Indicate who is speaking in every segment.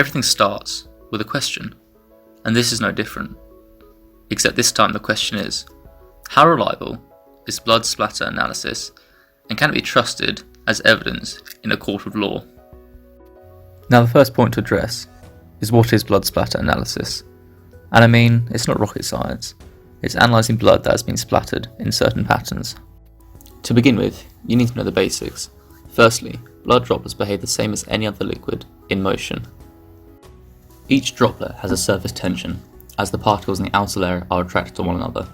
Speaker 1: Everything starts with a question, and this is no different, except this time the question is, how reliable is blood splatter analysis, and can it be trusted as evidence in a court of law? Now the first point to address is what is blood splatter analysis, and I mean it's not rocket science, it's analysing blood that has been splattered in certain patterns. To begin with, you need to know the basics. Firstly, blood droplets behave the same as any other liquid in motion. Each droplet has a surface tension, as the particles in the outer layer are attracted to one another.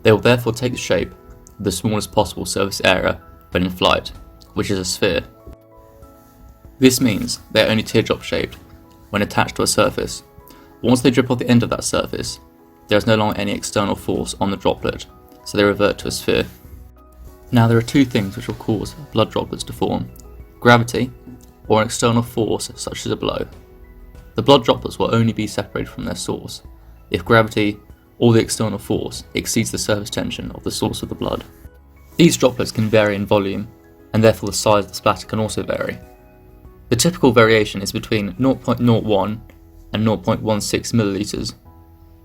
Speaker 1: They will therefore take the shape of the smallest possible surface area when in flight, which is a sphere. This means they are only teardrop shaped when attached to a surface. Once they drip off the end of that surface, there is no longer any external force on the droplet, so they revert to a sphere. Now there are two things which will cause blood droplets to form: gravity, or an external force such as a blow. The blood droplets will only be separated from their source if gravity or the external force exceeds the surface tension of the source of the blood. These droplets can vary in volume, and therefore the size of the splatter can also vary. The typical variation is between 0.01 and 0.16 millilitres,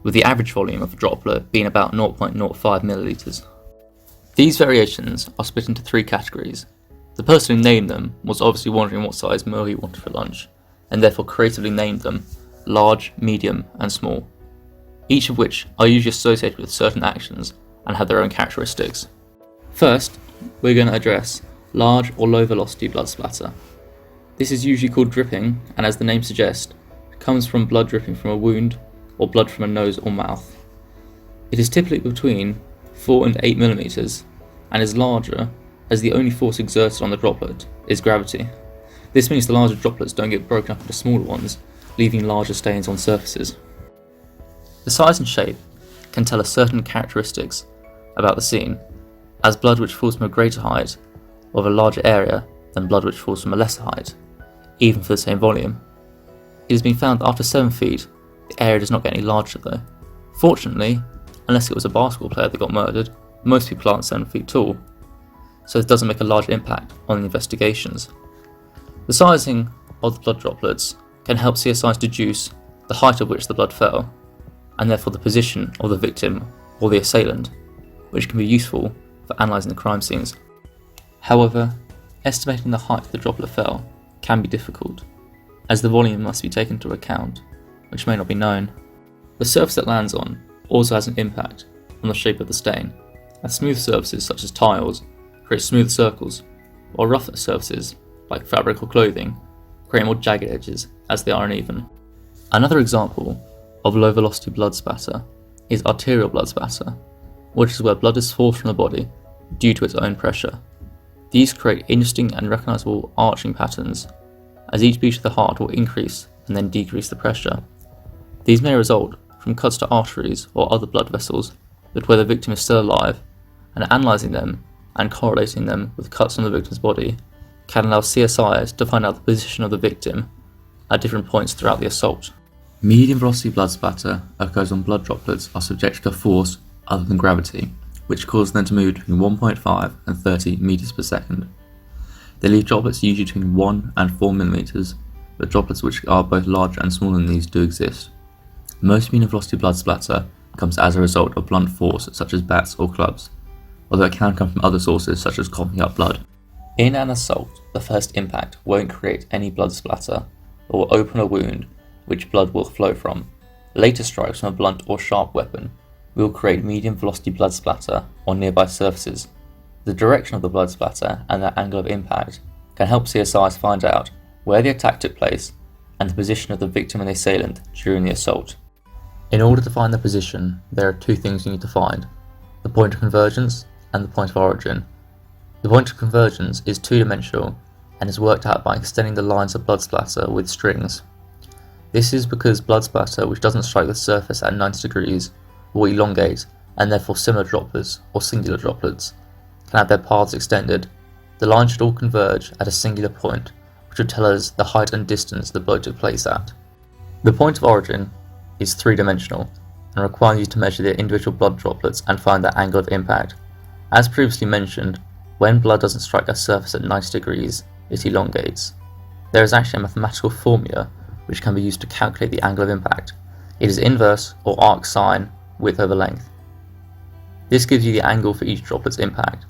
Speaker 1: with the average volume of a droplet being about 0.05 millilitres. These variations are split into three categories. The person who named them was obviously wondering what size meal he wanted for lunch, and therefore creatively named them large, medium and small, each of which are usually associated with certain actions and have their own characteristics. First, we're going to address large or low velocity blood splatter. This is usually called dripping, and as the name suggests, comes from blood dripping from a wound or blood from a nose or mouth. It is typically between 4 and 8 millimeters and is larger as the only force exerted on the droplet is gravity. This means the larger droplets don't get broken up into smaller ones, leaving larger stains on surfaces. The size and shape can tell us certain characteristics about the scene, as blood which falls from a greater height or of a larger area than blood which falls from a lesser height, even for the same volume. It has been found that after 7 feet, the area does not get any larger though. Fortunately, unless it was a basketball player that got murdered, most people aren't 7 feet tall, so it doesn't make a large impact on the investigations. The sizing of the blood droplets can help CSIs deduce the height at which the blood fell, and therefore the position of the victim or the assailant, which can be useful for analysing the crime scenes. However, estimating the height the droplet fell can be difficult, as the volume must be taken into account, which may not be known. The surface it lands on also has an impact on the shape of the stain, as smooth surfaces such as tiles create smooth circles, while rougher surfaces, like fabric or clothing, create more jagged edges as they are uneven. Another example of low velocity blood spatter is arterial blood spatter, which is where blood is forced from the body due to its own pressure. These create interesting and recognisable arching patterns, as each beat of the heart will increase and then decrease the pressure. These may result from cuts to arteries or other blood vessels, but where the victim is still alive, and analysing them and correlating them with cuts on the victim's body can allow CSIs to find out the position of the victim at different points throughout the assault. Medium velocity blood spatter occurs when blood droplets are subjected to force other than gravity, which causes them to move between 1.5 and 30 meters per second. They leave droplets usually between 1 and 4 millimeters, but droplets which are both larger and smaller than these do exist. Most medium velocity blood splatter comes as a result of blunt force such as bats or clubs, although it can come from other sources such as coughing up blood. In an assault, the first impact won't create any blood splatter or will open a wound which blood will flow from. Later strikes from a blunt or sharp weapon will create medium velocity blood splatter on nearby surfaces. The direction of the blood splatter and their angle of impact can help CSIs find out where the attack took place and the position of the victim and the assailant during the assault. In order to find the position, there are two things you need to find: the point of convergence and the point of origin. The point of convergence is two-dimensional and is worked out by extending the lines of blood splatter with strings. This is because blood splatter which doesn't strike the surface at 90 degrees will elongate, and therefore similar droplets or singular droplets can have their paths extended. The lines should all converge at a singular point, which would tell us the height and distance the blow took place at. The point of origin is three-dimensional and requires you to measure the individual blood droplets and find their angle of impact. As previously mentioned, when blood doesn't strike a surface at 90 degrees, it elongates. There is actually a mathematical formula which can be used to calculate the angle of impact. It is inverse or arc sine width over length. This gives you the angle for each droplet's impact.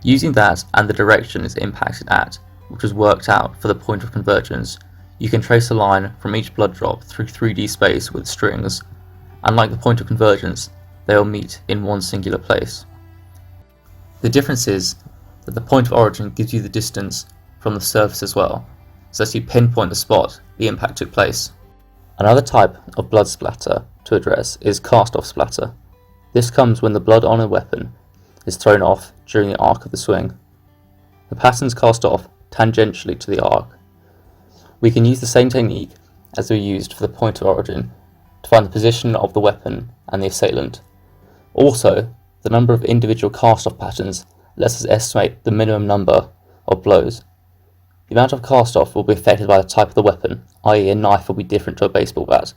Speaker 1: Using that and the direction it's impacted at, which was worked out for the point of convergence, you can trace a line from each blood drop through 3D space with strings, and like the point of convergence, they will meet in one singular place. The difference is that the point of origin gives you the distance from the surface as well, so that you pinpoint the spot the impact took place. Another type of blood splatter to address is cast-off splatter. This comes when the blood on a weapon is thrown off during the arc of the swing. The patterns cast off tangentially to the arc. We can use the same technique as we used for the point of origin to find the position of the weapon and the assailant. Also, the number of individual cast-off patterns lets us estimate the minimum number of blows. The amount of cast-off will be affected by the type of the weapon, i.e. a knife will be different to a baseball bat.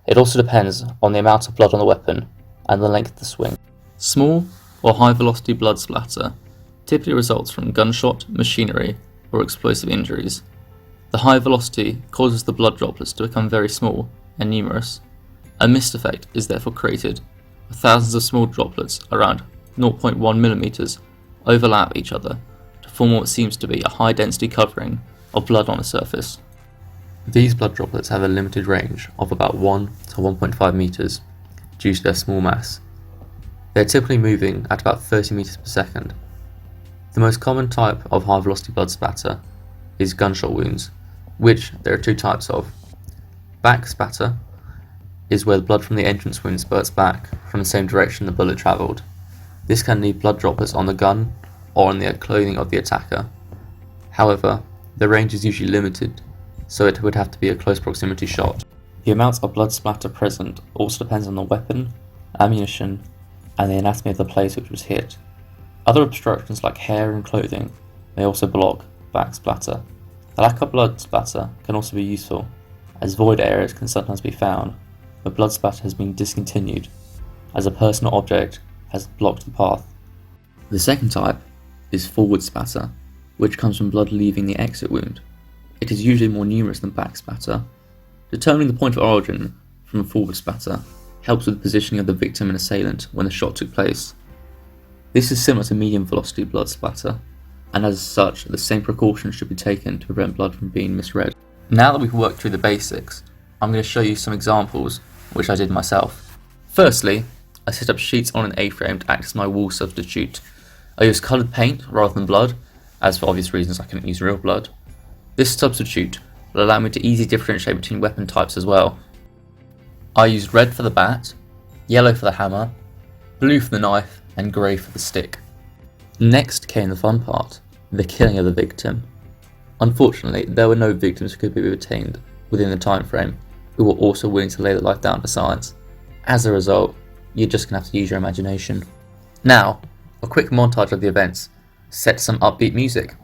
Speaker 1: It also depends on the amount of blood on the weapon and the length of the swing. Small or high velocity blood splatter typically results from gunshot, machinery, or explosive injuries. The high velocity causes the blood droplets to become very small and numerous. A mist effect is therefore created, with thousands of small droplets around 0.1 mm overlap each other to form what seems to be a high density covering of blood on a surface. These blood droplets have a limited range of about 1 to 1.5 meters due to their small mass. They are typically moving at about 30 meters per second. The most common type of high velocity blood spatter is gunshot wounds, which there are two types of. Back spatter is where the blood from the entrance wound spurts back from the same direction the bullet travelled. This can leave blood droplets on the gun or on the clothing of the attacker. However, the range is usually limited, so it would have to be a close proximity shot. The amount of blood splatter present also depends on the weapon, ammunition, and the anatomy of the place which was hit. Other obstructions like hair and clothing may also block back splatter. The lack of blood splatter can also be useful, as void areas can sometimes be found where blood splatter has been discontinued, as a person or object has blocked the path. The second type is forward spatter, which comes from blood leaving the exit wound. It is usually more numerous than back spatter. Determining the point of origin from forward spatter helps with the positioning of the victim and assailant when the shot took place. This is similar to medium velocity blood splatter, and as such, the same precautions should be taken to prevent blood from being misread. Now that we've worked through the basics, I'm going to show you some examples which I did myself. Firstly, I set up sheets on an A-frame to act as my wall substitute. I used coloured paint rather than blood, as for obvious reasons I couldn't use real blood. This substitute will allow me to easily differentiate between weapon types as well. I used red for the bat, yellow for the hammer, blue for the knife, and grey for the stick. Next came the fun part, the killing of the victim. Unfortunately, there were no victims who could be obtained within the time frame who were also willing to lay their life down for science. As a result, you're just going to have to use your imagination. Now, a quick montage of the events, set to some upbeat music.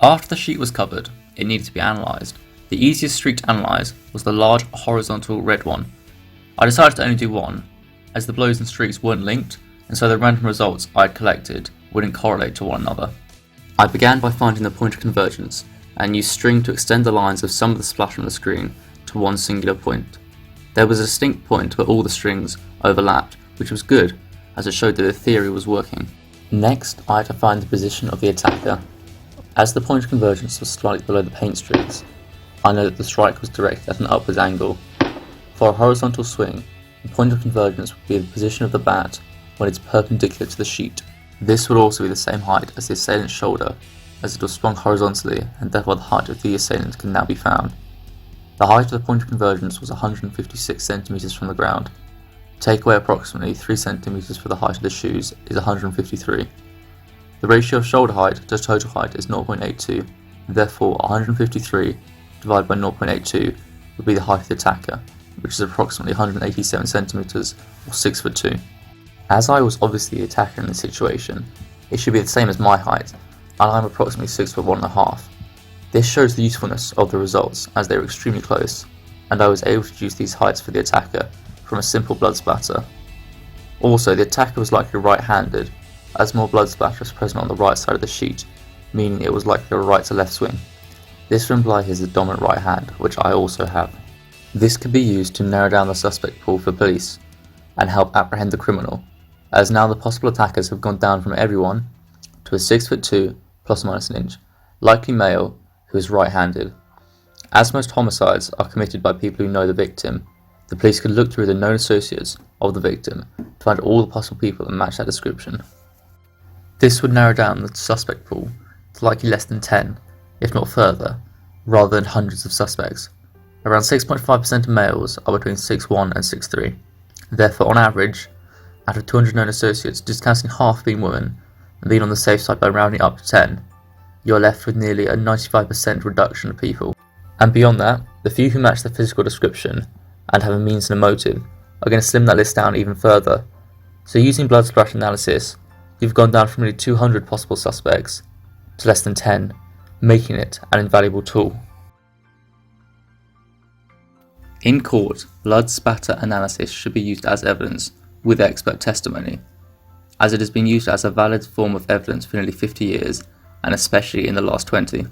Speaker 1: After the sheet was covered, it needed to be analysed. The easiest streak to analyse was the large horizontal red one. I decided to only do one, as the blows and streaks weren't linked, and so the random results I had collected wouldn't correlate to one another. I began by finding the point of convergence, and used string to extend the lines of some of the splash on the screen to one singular point. There was a distinct point where all the strings overlapped, which was good, as it showed that the theory was working. Next, I had to find the position of the attacker. As the point of convergence was slightly below the paint streaks, I know that the strike was directed at an upwards angle. For a horizontal swing, the point of convergence would be the position of the bat when it's perpendicular to the sheet. This would also be the same height as the assailant's shoulder, as it was swung horizontally, and therefore the height of the assailant can now be found. The height of the point of convergence was 156 cm from the ground. Take away approximately 3 cm for the height of the shoes is 153. The ratio of shoulder height to total height is 0.82, therefore 153 divided by 0.82 would be the height of the attacker, which is approximately 187 cm or 6'2". As I was obviously the attacker in this situation, it should be the same as my height, and I'm approximately 6'1½". This shows the usefulness of the results as they were extremely close, and I was able to deduce these heights for the attacker from a simple blood splatter. Also, the attacker was likely right-handed, as more blood splatter was present on the right side of the sheet, meaning it was likely a right to left swing. This would imply he has the dominant right hand, which I also have. This could be used to narrow down the suspect pool for police, and help apprehend the criminal, as now the possible attackers have gone down from everyone to a 6'2", plus or minus an inch, likely male who is right-handed. As most homicides are committed by people who know the victim, the police could look through the known associates of the victim to find all the possible people that match that description. This would narrow down the suspect pool to likely less than 10, if not further, rather than hundreds of suspects. Around 6.5% of males are between 6'1" and 6'3". Therefore, on average, out of 200 known associates, discounting half being women, and being on the safe side by rounding up to 10, you are left with nearly a 95% reduction of people. And beyond that, the few who match the physical description and have a means and a motive are going to slim that list down even further. So using blood splatter analysis, you've gone down from nearly 200 possible suspects to less than 10, making it an invaluable tool. In court, blood spatter analysis should be used as evidence with expert testimony, as it has been used as a valid form of evidence for nearly 50 years, and especially in the last 20.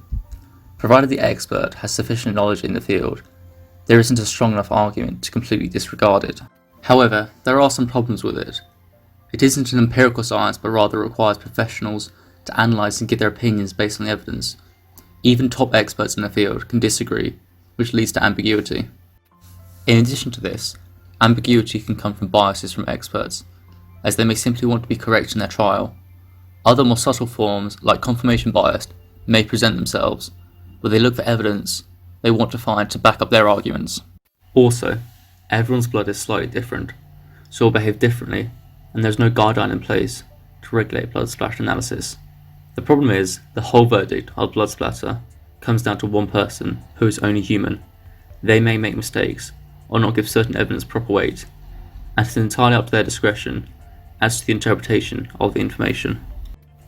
Speaker 1: Provided the expert has sufficient knowledge in the field, there isn't a strong enough argument to completely disregard it. However, there are some problems with it. It isn't an empirical science, but rather requires professionals to analyse and give their opinions based on the evidence. Even top experts in the field can disagree, which leads to ambiguity. In addition to this, ambiguity can come from biases from experts, as they may simply want to be correct in their trial. Other more subtle forms, like confirmation bias, may present themselves, where they look for evidence they want to find to back up their arguments. Also, everyone's blood is slightly different, so will behave differently, and there's no guideline in place to regulate blood splatter analysis. The problem is, the whole verdict of blood splatter comes down to one person who is only human. They may make mistakes, or not give certain evidence proper weight, and it's entirely up to their discretion as to the interpretation of the information.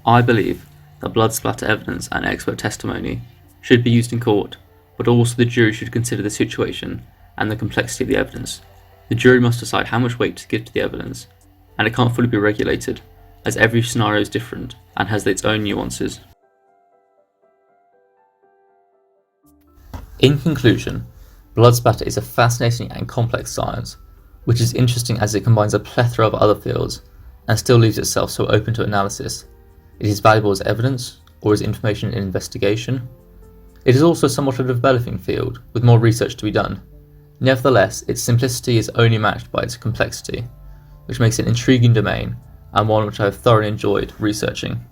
Speaker 1: I believe that blood splatter evidence and expert testimony should be used in court, but also the jury should consider the situation and the complexity of the evidence. The jury must decide how much weight to give to the evidence, and it can't fully be regulated, as every scenario is different and has its own nuances. In conclusion, blood spatter is a fascinating and complex science, which is interesting as it combines a plethora of other fields and still leaves itself so open to analysis. It is valuable as evidence or as information in investigation. It is also somewhat a developing field with more research to be done. Nevertheless, its simplicity is only matched by its complexity, which makes it an intriguing domain and one which I have thoroughly enjoyed researching.